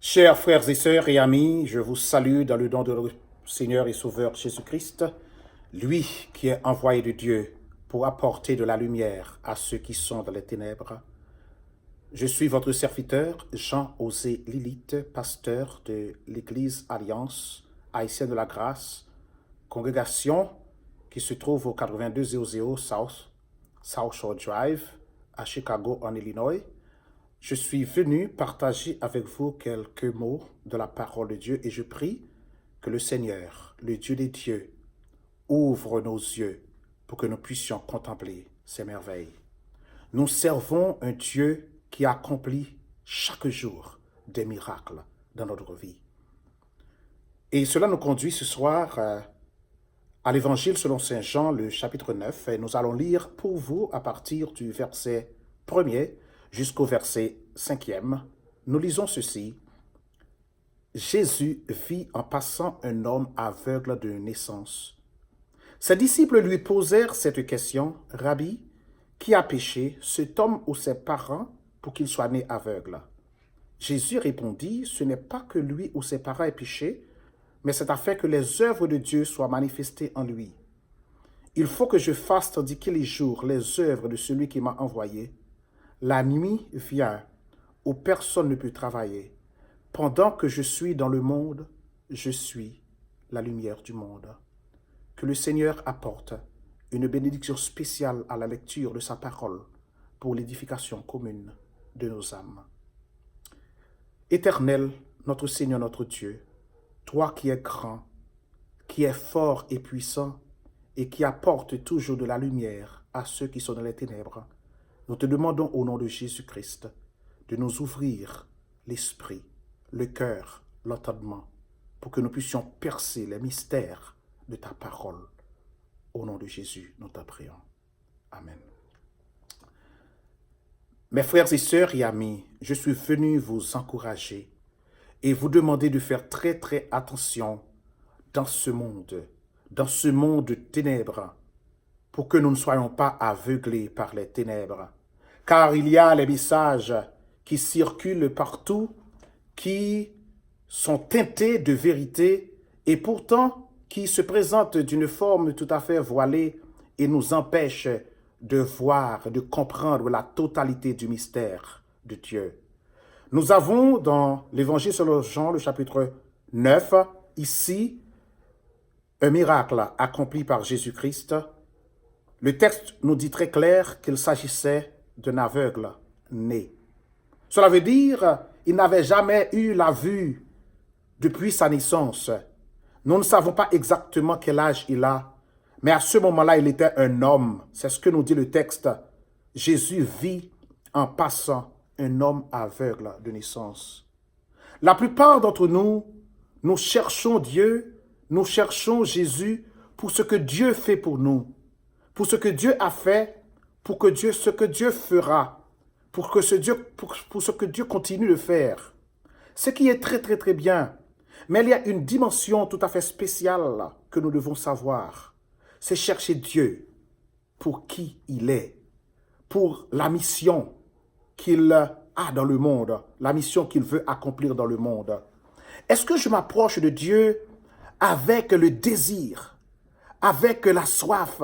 Chers frères et sœurs et amis, je vous salue dans le nom de notre Seigneur et Sauveur Jésus-Christ, lui qui est envoyé de Dieu pour apporter de la lumière à ceux qui sont dans les ténèbres. Je suis votre serviteur, Jean-Osé Lilith, pasteur de l'Église Alliance Haïtienne de la Grâce, congrégation qui se trouve au 8200 South Shore Drive à Chicago, en Illinois. Je suis venu partager avec vous quelques mots de la parole de Dieu et je prie que le Seigneur, le Dieu des dieux, ouvre nos yeux pour que nous puissions contempler ses merveilles. Nous servons un Dieu qui accomplit chaque jour des miracles dans notre vie. Et cela nous conduit ce soir à l'Évangile selon Saint Jean, le chapitre 9. Et nous allons lire pour vous à partir du verset 1er jusqu'au verset 5e. Nous lisons ceci. Jésus vit en passant un homme aveugle de naissance. Ses disciples lui posèrent cette question. Rabbi, qui a péché, cet homme ou ses parents, pour qu'il soit né aveugle? Jésus répondit, ce n'est pas que lui ou ses parents aient péché, mais c'est afin que les œuvres de Dieu soient manifestées en lui. Il faut que je fasse tandis qu'il est jour les œuvres de celui qui m'a envoyé. La nuit vient où personne ne peut travailler. Pendant que je suis dans le monde, je suis la lumière du monde. Que le Seigneur apporte une bénédiction spéciale à la lecture de sa parole pour l'édification commune de nos âmes. Éternel, notre Seigneur, notre Dieu, toi qui es grand, qui es fort et puissant et qui apporte toujours de la lumière à ceux qui sont dans les ténèbres, nous te demandons au nom de Jésus-Christ de nous ouvrir l'esprit, le cœur, l'entendement, pour que nous puissions percer les mystères de ta parole. Au nom de Jésus, nous t'en prions. Amen. Mes frères et sœurs et amis, je suis venu vous encourager et vous demander de faire très très attention dans ce monde de ténèbres, pour que nous ne soyons pas aveuglés par les ténèbres. Car il y a les messages qui circulent partout, qui sont teintés de vérité et pourtant qui se présentent d'une forme tout à fait voilée et nous empêchent de voir, de comprendre la totalité du mystère de Dieu. Nous avons dans l'Évangile selon Jean, le chapitre 9, ici, un miracle accompli par Jésus-Christ. Le texte nous dit très clair qu'il s'agissait d'un aveugle né. Cela veut dire qu'il n'avait jamais eu la vue depuis sa naissance. Nous ne savons pas exactement quel âge il a, mais à ce moment-là, il était un homme. C'est ce que nous dit le texte. Jésus vit en passant un homme aveugle de naissance. La plupart d'entre nous, nous cherchons Dieu, nous cherchons Jésus pour ce que Dieu fait pour nous, pour ce que Dieu a fait, ce que Dieu fera, pour ce que Dieu continue de faire. Ce qui est très très très bien. Mais il y a une dimension tout à fait spéciale que nous devons savoir. C'est chercher Dieu pour qui il est, pour la mission qu'il a dans le monde, la mission qu'il veut accomplir dans le monde. Est-ce que je m'approche de Dieu avec le désir, avec la soif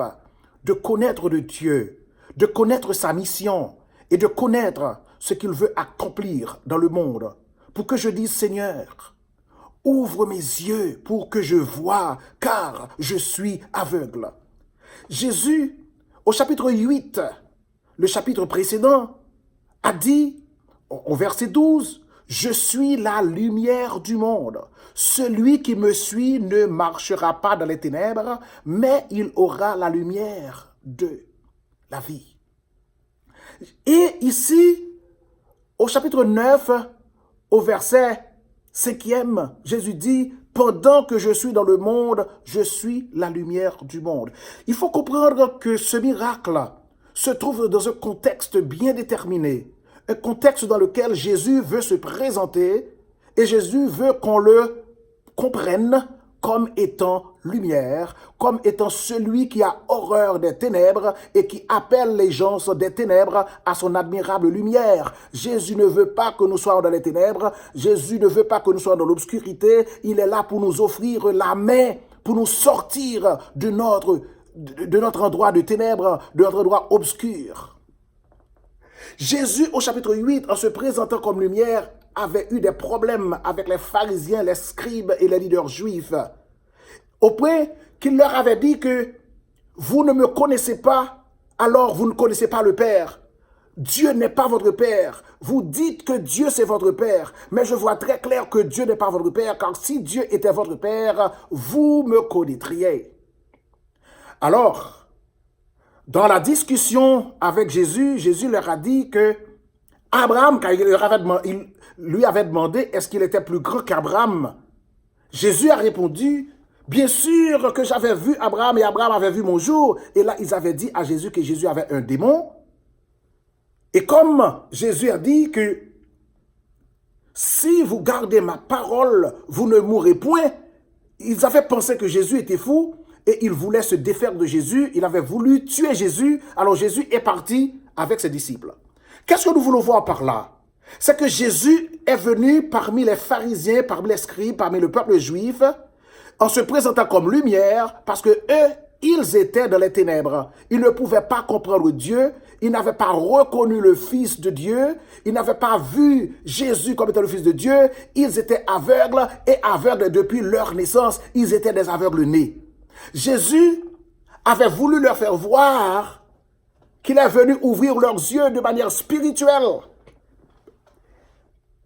de connaître de Dieu, de connaître sa mission et de connaître ce qu'il veut accomplir dans le monde, pour que je dise, Seigneur, ouvre mes yeux pour que je voie, car je suis aveugle. Jésus, au chapitre 8, le chapitre précédent, a dit, au verset 12, « Je suis la lumière du monde. Celui qui me suit ne marchera pas dans les ténèbres, mais il aura la lumière de la vie. » Et ici, au chapitre 9, au verset 5e, Jésus dit, « Pendant que je suis dans le monde, je suis la lumière du monde. » Il faut comprendre que ce miracle se trouve dans un contexte bien déterminé, un contexte dans lequel Jésus veut se présenter et Jésus veut qu'on le comprenne comme étant lumière, comme étant celui qui a horreur des ténèbres et qui appelle les gens des ténèbres à son admirable lumière. Jésus ne veut pas que nous soyons dans les ténèbres. Jésus ne veut pas que nous soyons dans l'obscurité. Il est là pour nous offrir la main, pour nous sortir de notre endroit de ténèbres, de notre endroit obscur. Jésus, au chapitre 8, en se présentant comme lumière, avait eu des problèmes avec les pharisiens, les scribes et les leaders juifs, au point qu'il leur avait dit que vous ne me connaissez pas, alors vous ne connaissez pas le Père. Dieu n'est pas votre Père. Vous dites que Dieu c'est votre Père, mais je vois très clair que Dieu n'est pas votre Père, car si Dieu était votre Père, vous me connaîtriez. Alors, dans la discussion avec Jésus, Jésus leur a dit que Abraham, quand il lui avait demandé est-ce qu'il était plus grand qu'Abraham, Jésus a répondu bien sûr que j'avais vu Abraham et Abraham avait vu mon jour. Et là, ils avaient dit à Jésus que Jésus avait un démon. Et comme Jésus a dit que si vous gardez ma parole, vous ne mourrez point, ils avaient pensé que Jésus était fou et ils voulaient se défaire de Jésus. Il avait voulu tuer Jésus. Alors Jésus est parti avec ses disciples. Qu'est-ce que nous voulons voir par là? C'est que Jésus est venu parmi les pharisiens, parmi les scribes, parmi le peuple juif, en se présentant comme lumière, parce que eux, ils étaient dans les ténèbres. Ils ne pouvaient pas comprendre Dieu. Ils n'avaient pas reconnu le Fils de Dieu. Ils n'avaient pas vu Jésus comme étant le Fils de Dieu. Ils étaient aveugles et aveugles depuis leur naissance. Ils étaient des aveugles nés. Jésus avait voulu leur faire voir qu'il est venu ouvrir leurs yeux de manière spirituelle.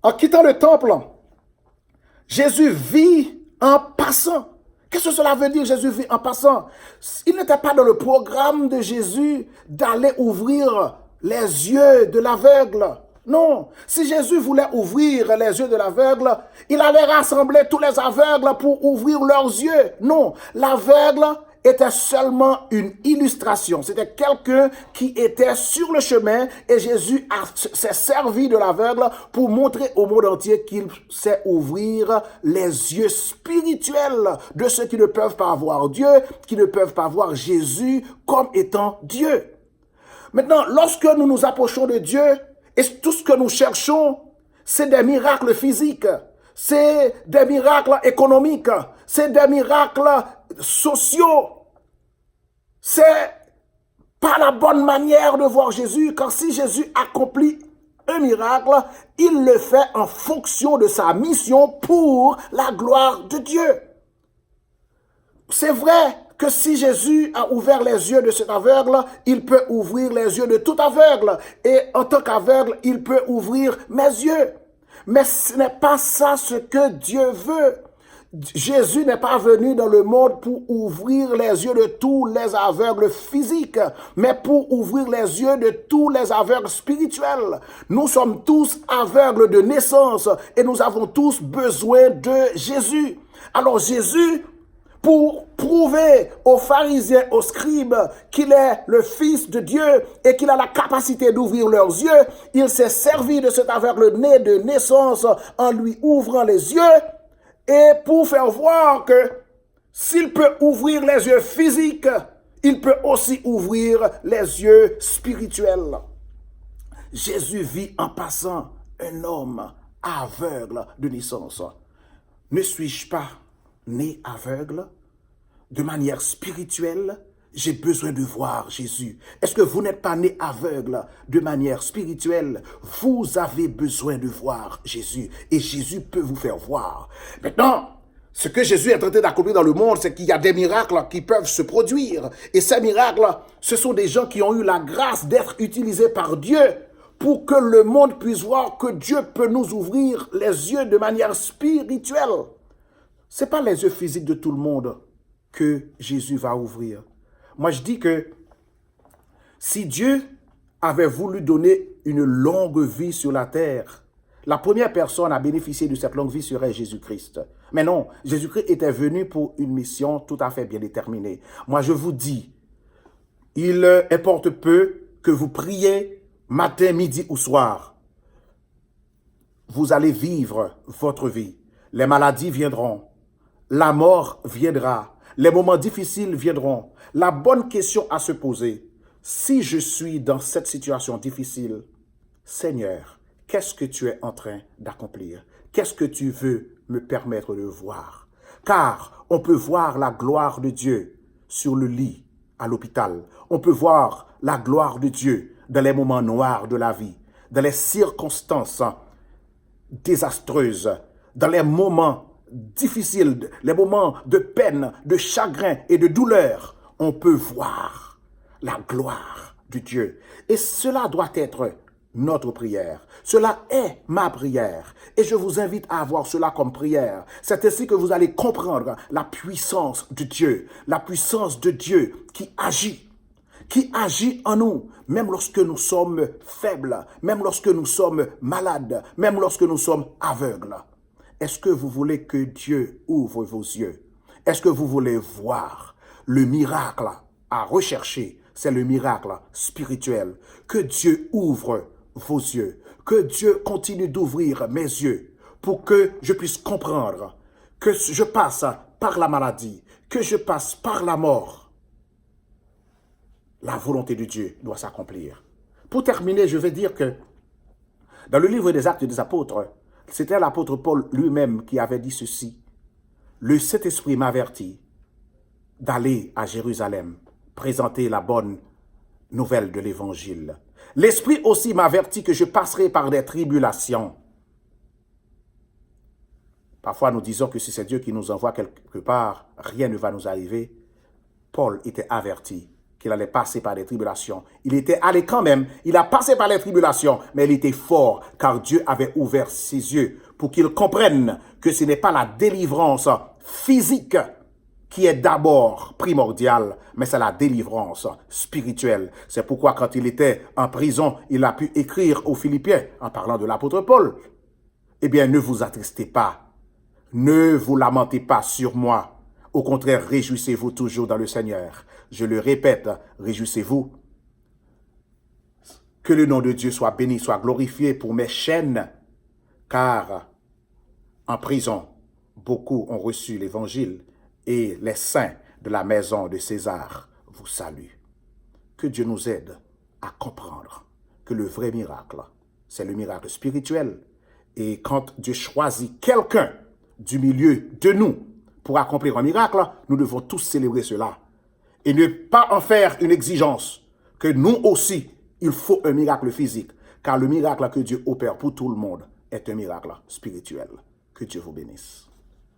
En quittant le temple, Jésus vit en passant. Qu'est-ce que cela veut dire, Jésus vit en passant? Il n'était pas dans le programme de Jésus d'aller ouvrir les yeux de l'aveugle. Non, si Jésus voulait ouvrir les yeux de l'aveugle, il allait rassembler tous les aveugles pour ouvrir leurs yeux. Non, l'aveugle était seulement une illustration. C'était quelqu'un qui était sur le chemin et Jésus s'est servi de l'aveugle pour montrer au monde entier qu'il sait ouvrir les yeux spirituels de ceux qui ne peuvent pas voir Dieu, qui ne peuvent pas voir Jésus comme étant Dieu. Maintenant, lorsque nous nous approchons de Dieu, et tout ce que nous cherchons, c'est des miracles physiques, c'est des miracles économiques, c'est des miracles sociaux. C'est pas la bonne manière de voir Jésus, car si Jésus accomplit un miracle, il le fait en fonction de sa mission pour la gloire de Dieu. C'est vrai que si Jésus a ouvert les yeux de cet aveugle, il peut ouvrir les yeux de tout aveugle. Et en tant qu'aveugle, il peut ouvrir mes yeux. Mais ce n'est pas ça ce que Dieu veut. Jésus n'est pas venu dans le monde pour ouvrir les yeux de tous les aveugles physiques, mais pour ouvrir les yeux de tous les aveugles spirituels. Nous sommes tous aveugles de naissance et nous avons tous besoin de Jésus. Alors Jésus, pour prouver aux pharisiens, aux scribes qu'il est le Fils de Dieu et qu'il a la capacité d'ouvrir leurs yeux, il s'est servi de cet aveugle né de naissance en lui ouvrant les yeux et pour faire voir que s'il peut ouvrir les yeux physiques, il peut aussi ouvrir les yeux spirituels. Jésus vit en passant un homme aveugle de naissance. Ne suis-je pas né aveugle? De manière spirituelle, j'ai besoin de voir Jésus. Est-ce que vous n'êtes pas né aveugle de manière spirituelle? Vous avez besoin de voir Jésus et Jésus peut vous faire voir. Maintenant, ce que Jésus est en train d'accomplir dans le monde, c'est qu'il y a des miracles qui peuvent se produire. Et ces miracles, ce sont des gens qui ont eu la grâce d'être utilisés par Dieu pour que le monde puisse voir que Dieu peut nous ouvrir les yeux de manière spirituelle. Ce n'est pas les yeux physiques de tout le monde que Jésus va ouvrir. Moi, je dis que si Dieu avait voulu donner une longue vie sur la terre, la première personne à bénéficier de cette longue vie serait Jésus-Christ. Mais non, Jésus-Christ était venu pour une mission tout à fait bien déterminée. Moi, je vous dis, il importe peu que vous priez matin, midi ou soir. Vous allez vivre votre vie. Les maladies viendront. La mort viendra. Les moments difficiles viendront. La bonne question à se poser, si je suis dans cette situation difficile, Seigneur, qu'est-ce que tu es en train d'accomplir? Qu'est-ce que tu veux me permettre de voir? Car on peut voir la gloire de Dieu sur le lit à l'hôpital. On peut voir la gloire de Dieu dans les moments noirs de la vie, dans les circonstances désastreuses, dans les moments difficiles, les moments de peine, de chagrin et de douleur. On peut voir la gloire de Dieu. Et cela doit être notre prière. Cela est ma prière. Et je vous invite à avoir cela comme prière. C'est ainsi que vous allez comprendre la puissance de Dieu. La puissance de Dieu qui agit en nous, même lorsque nous sommes faibles, même lorsque nous sommes malades, même lorsque nous sommes aveugles. Est-ce que vous voulez que Dieu ouvre vos yeux? Est-ce que vous voulez voir le miracle à rechercher? C'est le miracle spirituel. Que Dieu ouvre vos yeux. Que Dieu continue d'ouvrir mes yeux pour que je puisse comprendre que je passe par la maladie, que je passe par la mort. La volonté de Dieu doit s'accomplir. Pour terminer, je vais dire que dans le livre des Actes des Apôtres, c'était l'apôtre Paul lui-même qui avait dit ceci. Le Saint-Esprit m'avertit d'aller à Jérusalem, présenter la bonne nouvelle de l'Évangile. L'Esprit aussi m'avertit que je passerai par des tribulations. Parfois, nous disons que si c'est Dieu qui nous envoie quelque part, rien ne va nous arriver. Paul était averti qu'il allait passer par des tribulations. Il était allé quand même, il a passé par les tribulations, mais il était fort, car Dieu avait ouvert ses yeux pour qu'il comprenne que ce n'est pas la délivrance physique qui est d'abord primordiale, mais c'est la délivrance spirituelle. C'est pourquoi quand il était en prison, il a pu écrire aux Philippiens, en parlant de l'apôtre Paul, « Eh bien, ne vous attristez pas, ne vous lamentez pas sur moi. Au contraire, réjouissez-vous toujours dans le Seigneur. Je le répète, réjouissez-vous. Que le nom de Dieu soit béni, soit glorifié pour mes chaînes, car en prison, beaucoup ont reçu l'Évangile et les saints de la maison de César vous saluent. Que Dieu nous aide à comprendre que le vrai miracle, c'est le miracle spirituel. Et quand Dieu choisit quelqu'un du milieu de nous pour accomplir un miracle, nous devons tous célébrer cela. Et ne pas en faire une exigence que nous aussi, il faut un miracle physique. Car le miracle que Dieu opère pour tout le monde est un miracle spirituel. Que Dieu vous bénisse.